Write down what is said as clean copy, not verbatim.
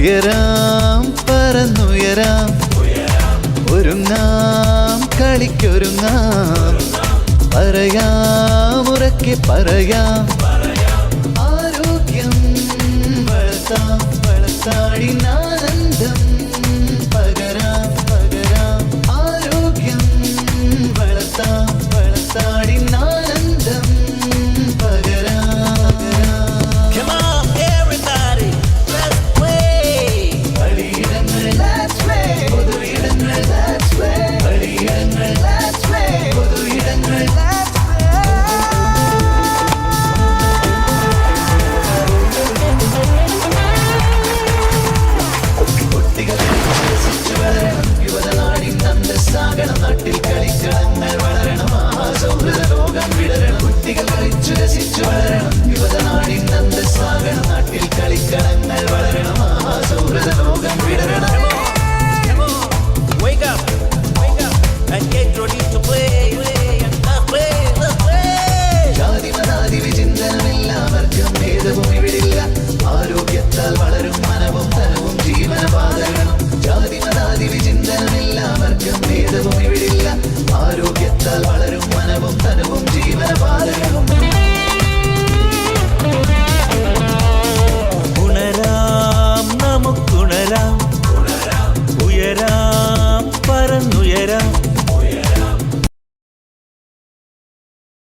ഉയരാം പറന്നുയരാം ഒരുങ്ങാം കളിക്കൊരുങ്ങാം പറയാം ഉറക്കെ പറയാം ആരോഗ്യം വളർത്താം വളർത്താടിനാനന്ദം പകരാം പകരാം ആരോഗ്യം വളർത്താം വളർത്താടിനാനന്ദം പകരാം. Come on, everybody, let's play. കളിയിടങ്ങൾ let's play. പൊതുയിടങ്ങൾ let's play. കളിയിടങ്ങൾ let's play. പൊതുയിടങ്ങൾ let's കുട്ടികൾ വികസിച്ചു വളരണം യുവതനാടിൻ അന്തസ്സാകണം നാട്ടിൽ കളിക്കളങ്ങൾ വളരണം സൗഹൃദ ലോകം വിടരണം കുട്ടികൾ കളിച്ചു രസിച്ചു വളരണം യുവതനാടിൻ അന്തസ്സാകണം നാട്ടിൽ കളിക്കളങ്ങൾ വളരണം സൗഹൃദ ലോകം വിടരണം. Come on, wake up, and get ready to play. Let's play, let's play. ജാതി മതാതി വിചിന്തനമില്ലാവർക്കും ഭേദവും ഇവിടില്ല ആരോഗ്യത്താൽ വളരും മനവും തനവും ജീവനപാതകളും ജാതി മതാതി വിചിന്തനമില്ലാവർക്കും ഭേദവും ഇവിടില്ല ആരോഗ്യത്താൽ വളരും മനവും തനവും ജീവനപാതകളും. ഉണരാം നമുക്കുണരാം ഉയരാം പറന്നുയരാം